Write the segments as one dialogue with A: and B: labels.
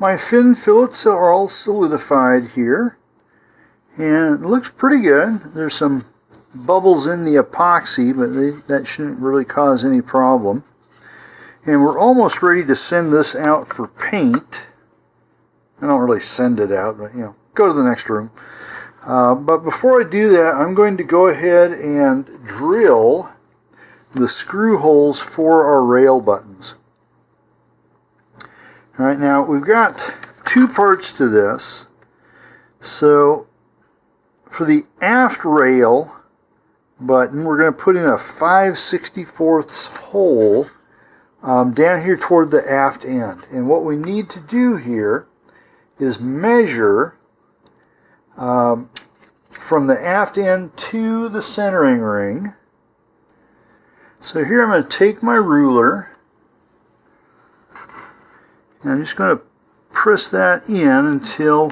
A: my fin fillets are all solidified here, and it looks pretty good. There's some bubbles in the epoxy, but that shouldn't really cause any problem. And we're almost ready to send this out for paint. I don't really send it out, but go to the next room. But before I do that, I'm going to go ahead and drill the screw holes for our rail buttons. Alright, now we've got two parts to this. So for the aft rail button, we're going to put in a 5/64 hole down here toward the aft end. And what we need to do here is measure from the aft end to the centering ring. So here I'm going to take my ruler, and I'm just going to press that in until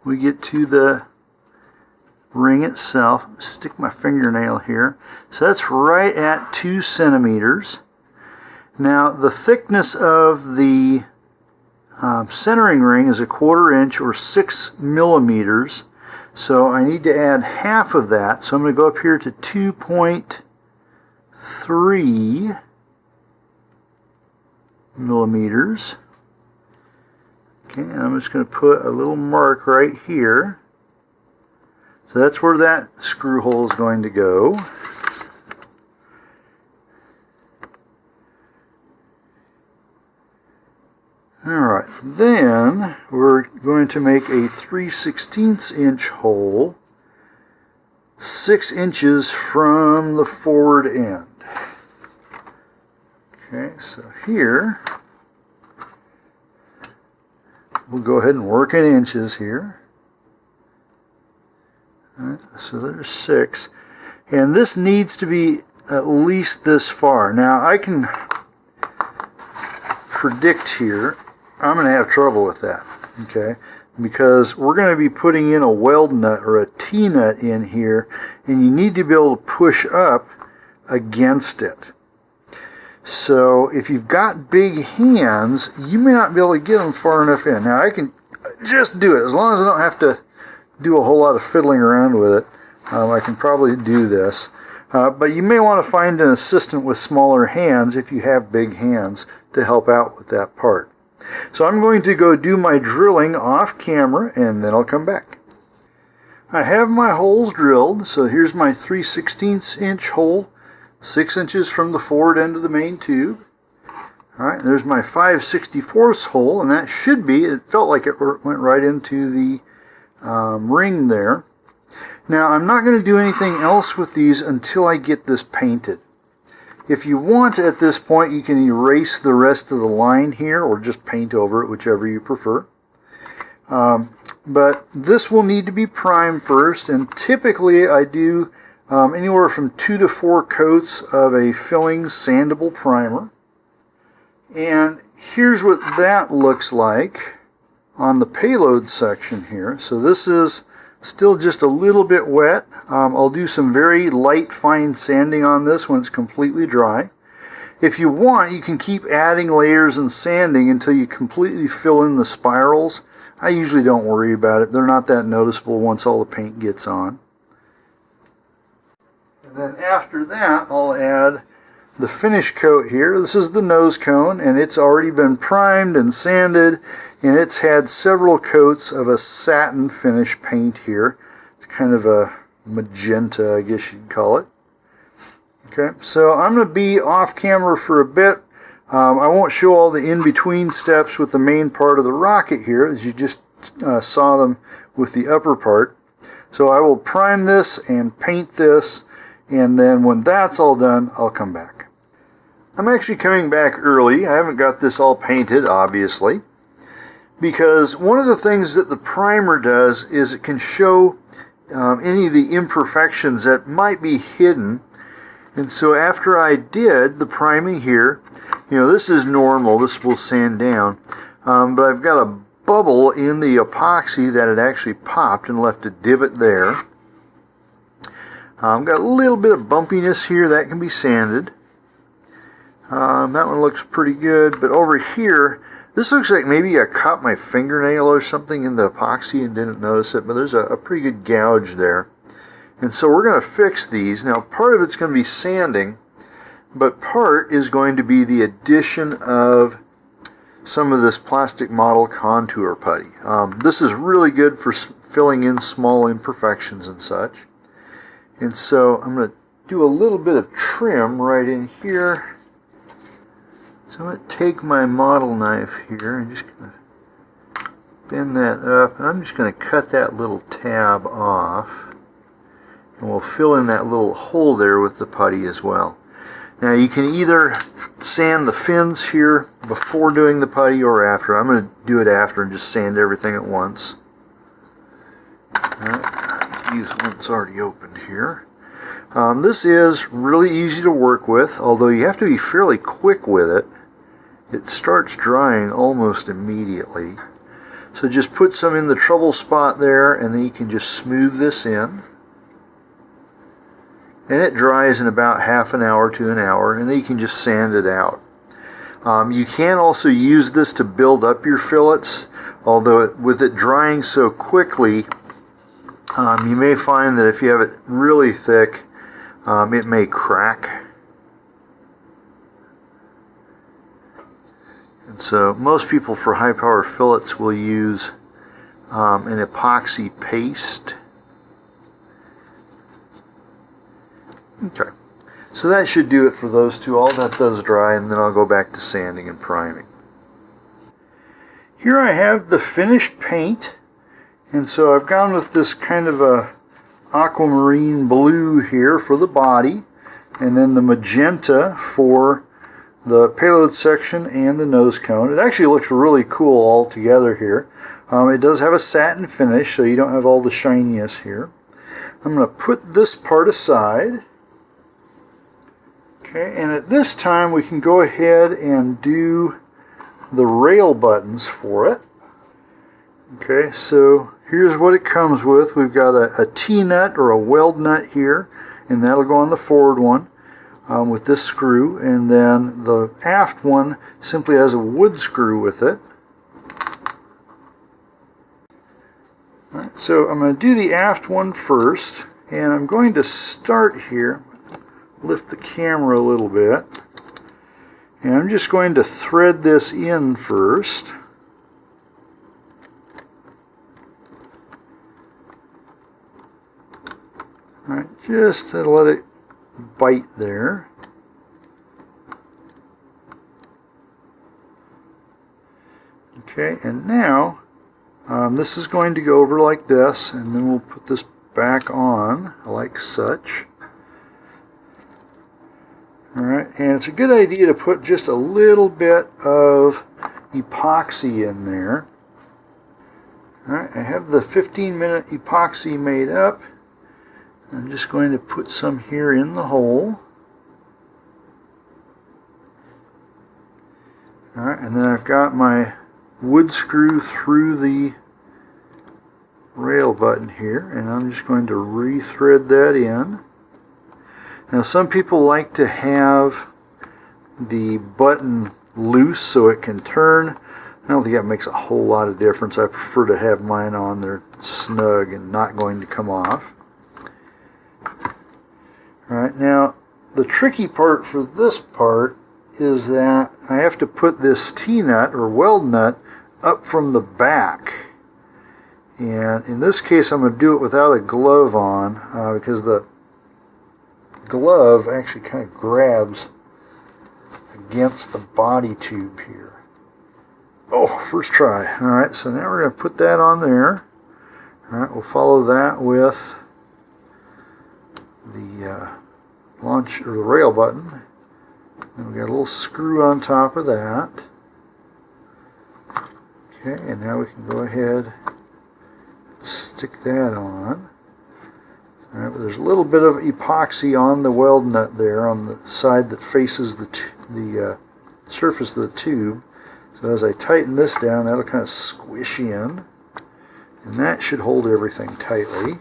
A: we get to the ring itself. Stick my fingernail here. So that's right at 2 centimeters. Now the thickness of the centering ring is 1/4 inch or 6 millimeters. So I need to add half of that. So I'm going to go up here to 2.3 millimeters. Okay, and I'm just going to put a little mark right here. So that's where that screw hole is going to go. Alright, then we're going to make a 3/16 inch hole 6 inches from the forward end. Okay, so here we'll go ahead and work in inches here. Alright, so there's 6. And this needs to be at least this far. Now I can predict here I'm going to have trouble with that, okay? Because we're going to be putting in a weld nut or a T-nut in here, and you need to be able to push up against it. So if you've got big hands, you may not be able to get them far enough in. Now I can just do it. As long as I don't have to do a whole lot of fiddling around with it, I can probably do this. But you may want to find an assistant with smaller hands if you have big hands to help out with that part. So I'm going to go do my drilling off camera, and then I'll come back. I have my holes drilled, so here's my 3/16 inch hole, 6 inches from the forward end of the main tube. Alright, there's my 5/64 hole, and that should be, it felt like it went right into the ring there. Now I'm not going to do anything else with these until I get this painted. If you want at this point, you can erase the rest of the line here or just paint over it, whichever you prefer. But this will need to be primed first, and typically I do anywhere from 2 to 4 coats of a filling sandable primer. And here's what that looks like on the payload section here. So this is still just a little bit wet. I'll do some very light fine sanding on this when it's completely dry. If you want, you can keep adding layers and sanding until you completely fill in the spirals. I usually don't worry about it. They're not that noticeable once all the paint gets on. And then after that, I'll add the finish coat here. This is the nose cone, and it's already been primed and sanded, and it's had several coats of a satin finish paint here. It's kind of a magenta, I guess you'd call it. Okay, so I'm going to be off camera for a bit. I won't show all the in-between steps with the main part of the rocket here, as you just saw them with the upper part. So I will prime this and paint this, and then when that's all done, I'll come back. I'm actually coming back early. I haven't got this all painted, obviously, because one of the things that the primer does is it can show any of the imperfections that might be hidden. And so after I did the priming here, this is normal, this will sand down, but I've got a bubble in the epoxy that it actually popped and left a divot there. I've got a little bit of bumpiness here that can be sanded. That one looks pretty good, but over here This looks like maybe I caught my fingernail or something in the epoxy and didn't notice it, but there's a pretty good gouge there. And so we're going to fix these. Now part of it's going to be sanding, but part is going to be the addition of some of this plastic model contour putty. This is really good for filling in small imperfections and such. And so I'm going to do a little bit of trim right in here. So I'm going to take my model knife here and just going to bend that up, and I'm just going to cut that little tab off. And we'll fill in that little hole there with the putty as well. Now you can either sand the fins here before doing the putty or after. I'm going to do it after and just sand everything at once. Alright, use one that's already opened here. This is really easy to work with, although you have to be fairly quick with it. It starts drying almost immediately. So just put some in the trouble spot there, and then you can just smooth this in. And it dries in about half an hour to an hour, and then you can just sand it out. You can also use this to build up your fillets, although with it drying so quickly, you may find that if you have it really thick, it may crack. And so most people for high power fillets will use an epoxy paste. Okay, so that should do it for those two. I'll let those dry, and then I'll go back to sanding and priming. Here I have the finished paint, and so I've gone with this kind of a aquamarine blue here for the body, and then the magenta for the payload section and the nose cone. It actually looks really cool all together here. It does have a satin finish, so you don't have all the shininess here. I'm going to put this part aside. Okay, and at this time we can go ahead and do the rail buttons for it. Okay, so here's what it comes with. We've got a T-nut or a weld nut here, and that'll go on the forward one with this screw, and then the aft one simply has a wood screw with it. All right, so I'm going to do the aft one first, and I'm going to start here. Lift the camera a little bit, and I'm just going to thread this in first. Alright, just to let it bite there. Okay, and now this is going to go over like this, and then we'll put this back on like such. Alright, and it's a good idea to put just a little bit of epoxy in there. Alright, I have the 15-minute epoxy made up. I'm just going to put some here in the hole. Alright, and then I've got my wood screw through the rail button here, and I'm just going to re-thread that in. Now some people like to have the button loose so it can turn. I don't think that makes a whole lot of difference. I prefer to have mine on there snug and not going to come off. Alright, now the tricky part for this part is that I have to put this T-nut or weld nut up from the back. And in this case I'm going to do it without a glove on because the glove actually kind of grabs against the body tube here. Oh, first try. Alright, so now we're going to put that on there. Alright, we'll follow that with the launch or the rail button. And we got a little screw on top of that. Okay, and now we can go ahead and stick that on. Alright, but there's a little bit of epoxy on the weld nut there on the side that faces the surface of the tube. So as I tighten this down, that'll kind of squish in, and that should hold everything tightly.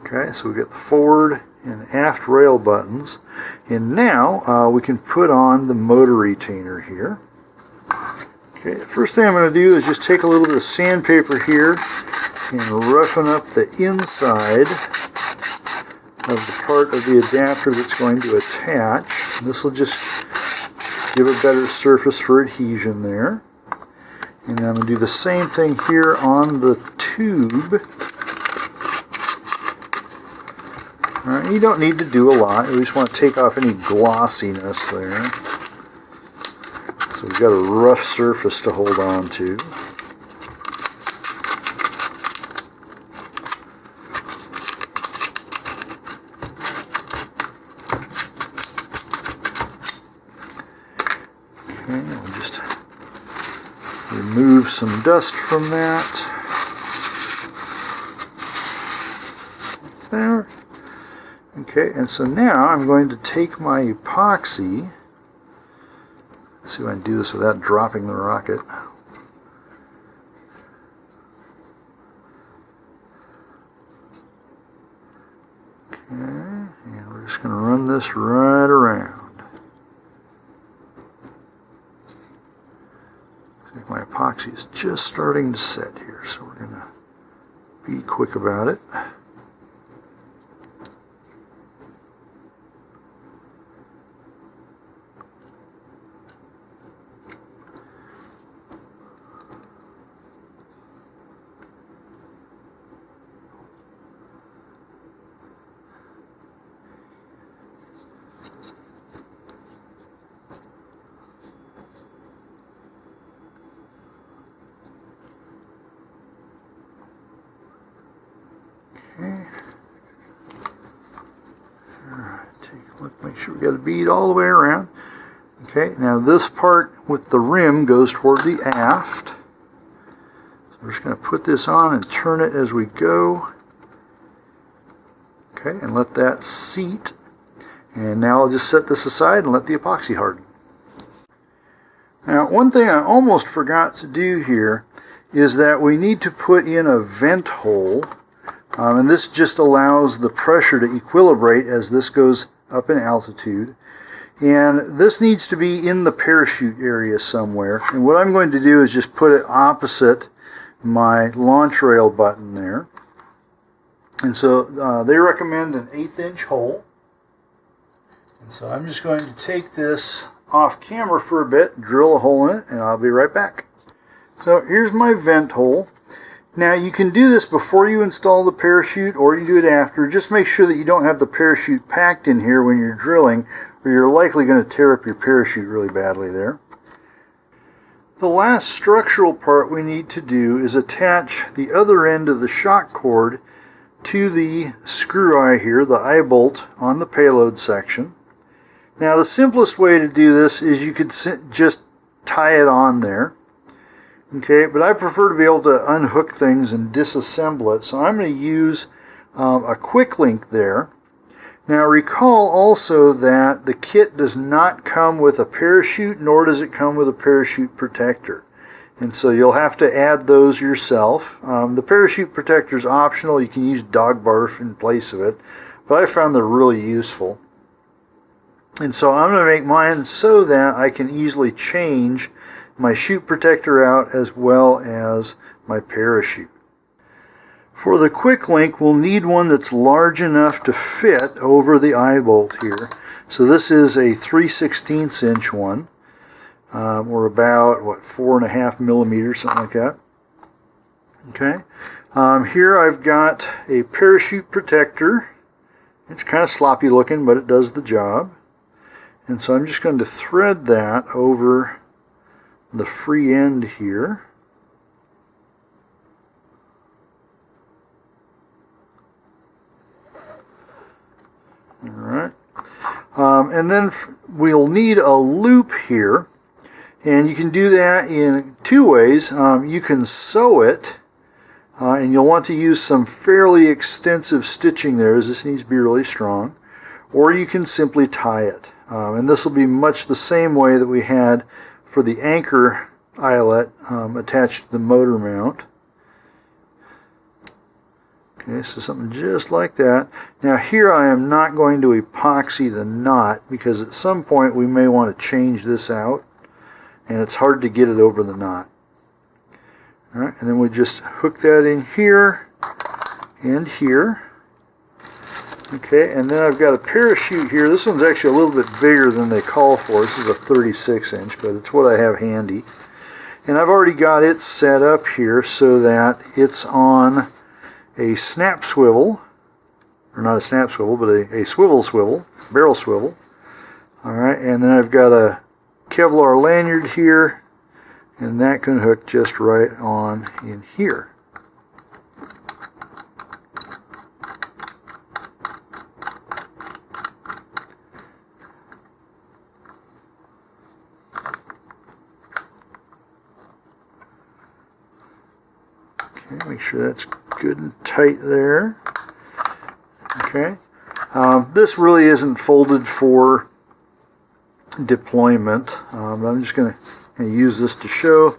A: Okay, so we get the forward and aft rail buttons. And now we can put on the motor retainer here. Okay, the first thing I'm going to do is just take a little bit of sandpaper here and roughen up the inside of the part of the adapter that's going to attach. This will just give a better surface for adhesion there. And I'm going to do the same thing here on the tube. Alright, you don't need to do a lot. You just want to take off any glossiness there. So we've got a rough surface to hold on to. Okay, we'll just remove some dust from that. There. Okay, and so now I'm going to take my epoxy. Let's see if I can do this without dropping the rocket. Okay, and we're just going to run this right around. Looks like my epoxy is just starting to set here, so we're going to be quick about it. Make sure we got a bead all the way around. Okay, now this part with the rim goes toward the aft. So we're just going to put this on and turn it as we go. Okay, and let that seat. And now I'll just set this aside and let the epoxy harden. Now, one thing I almost forgot to do here is that we need to put in a vent hole. And this just allows the pressure to equilibrate as this goes up in altitude. And this needs to be in the parachute area somewhere. And what I'm going to do is just put it opposite my launch rail button there. And so they recommend an 1/8 inch hole. And so I'm just going to take this off camera for a bit, drill a hole in it, and I'll be right back. So here's my vent hole. Now you can do this before you install the parachute or you do it after. Just make sure that you don't have the parachute packed in here when you're drilling, or you're likely going to tear up your parachute really badly there. The last structural part we need to do is attach the other end of the shock cord to the screw eye here, the eye bolt on the payload section. Now the simplest way to do this is you could just tie it on there. Okay, but I prefer to be able to unhook things and disassemble it, so I'm going to use a quick link there. Now recall also that the kit does not come with a parachute, nor does it come with a parachute protector. And so you'll have to add those yourself. The parachute protector is optional. You can use dog barf in place of it, but I found they're really useful. And so I'm going to make mine so that I can easily change my chute protector out as well as my parachute. For the quick link, we'll need one that's large enough to fit over the eye bolt here. So this is a 3/16 inch one, or about, 4.5 millimeters, something like that. Okay. Here I've got a parachute protector. It's kind of sloppy looking, but it does the job. And so I'm just going to thread that over the free end here. Alright. And then we'll need a loop here. And you can do that in two ways. You can sew it, and you'll want to use some fairly extensive stitching there, as this needs to be really strong. Or you can simply tie it. And this will be much the same way that we had for the anchor eyelet attached to the motor mount. Okay, Okay, so something just like that. Now here I am not going to epoxy the knot because at some point we may want to change this out and it's hard to get it over the knot. Alright, and then we just hook that in here and here. Okay, and then I've got a parachute here. This one's actually a little bit bigger than they call for. This is a 36 inch, but it's what I have handy. And I've already got it set up here so that it's on a snap swivel, or not a snap swivel, but a swivel, barrel swivel. Alright, and then I've got a Kevlar lanyard here, and that can hook just right on in here. Okay, make sure that's good and tight there. Okay, this really isn't folded for deployment. I'm just going to use this to show.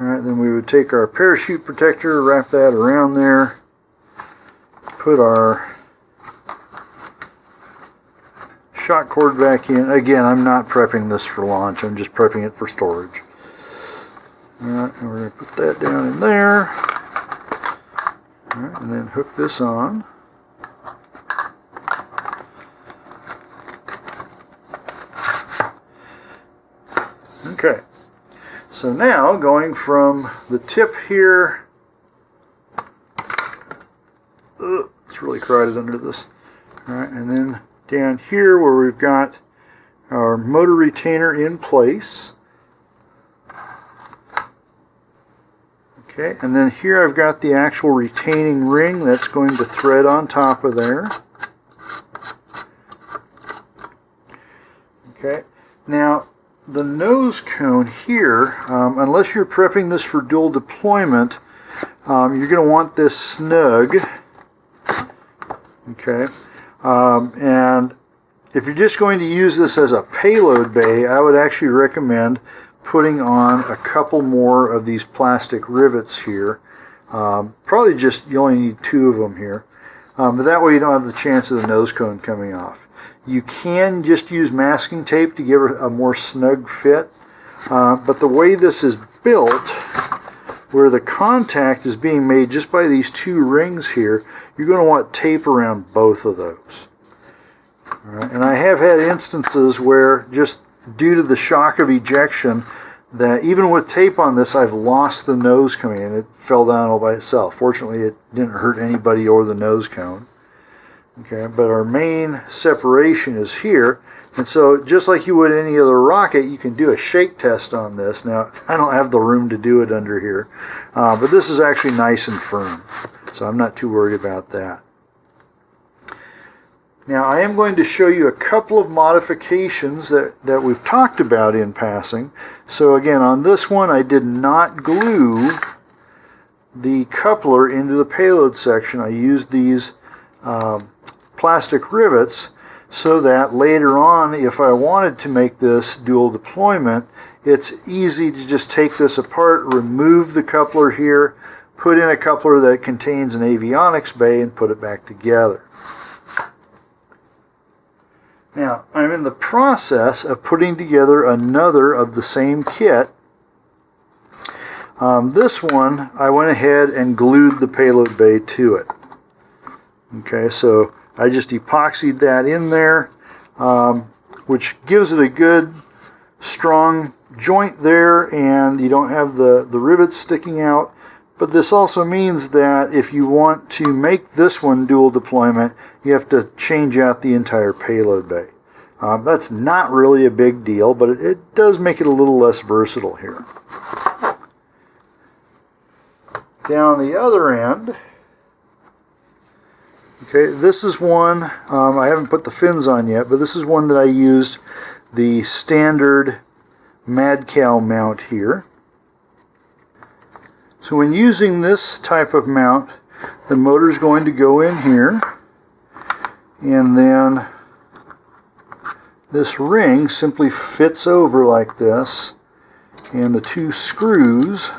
A: Alright, then we would take our parachute protector, wrap that around there, put our shock cord back in. Again, I'm not prepping this for launch, I'm just prepping it for storage. Alright, and we're going to put that down in there. Alright, and then hook this on. Okay, so now going from the tip here, it's really crowded under this. Alright, and then down here where we've got our motor retainer in place. Okay, and then here I've got the actual retaining ring that's going to thread on top of there. Okay, now the nose cone here, unless you're prepping this for dual deployment, you're going to want this snug. Okay, and if you're just going to use this as a payload bay, I would actually recommend putting on a couple more of these plastic rivets here. Probably just, you only need 2 of them here, but that way you don't have the chance of the nose cone coming off. You can just use masking tape to give it a more snug fit, but the way this is built, where the contact is being made just by these 2 rings here, you're going to want tape around both of those. All right, and I have had instances where, just due to the shock of ejection, that even with tape on this, I've lost the nose coming in. It fell down all by itself. Fortunately, it didn't hurt anybody or the nose cone. Okay, but our main separation is here, and so just like you would any other rocket, you can do a shake test on this. Now, I don't have the room to do it under here, but this is actually nice and firm, so I'm not too worried about that. Now, I am going to show you a couple of modifications that we've talked about in passing. So again, on this one, I did not glue the coupler into the payload section. I used these plastic rivets so that later on, if I wanted to make this dual deployment, it's easy to just take this apart, remove the coupler here, put in a coupler that contains an avionics bay, and put it back together. Now, I'm in the process of putting together another of the same kit. This one, I went ahead and glued the payload bay to it. Okay, so I just epoxied that in there, which gives it a good, strong joint there, and you don't have the rivets sticking out. But this also means that if you want to make this one dual deployment, you have to change out the entire payload bay. That's not really a big deal, but it does make it a little less versatile here. Down the other end, okay, this is one, I haven't put the fins on yet, but this is one that I used the standard Madcow mount here. So when using this type of mount, the motor is going to go in here, and then this ring simply fits over like this, and the 2 screws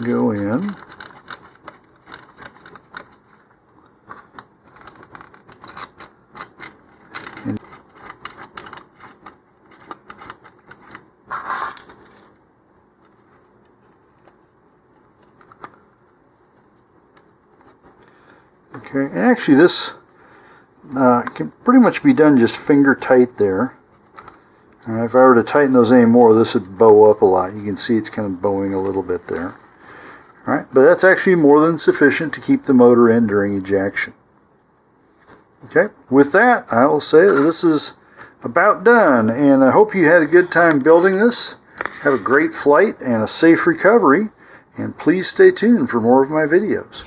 A: go in. Okay, and actually this can pretty much be done just finger tight there. If I were to tighten those any more, this would bow up a lot. You can see it's kind of bowing a little bit there. Alright, but that's actually more than sufficient to keep the motor in during ejection. Okay, with that, I will say that this is about done, and I hope you had a good time building this. Have a great flight and a safe recovery, and please stay tuned for more of my videos.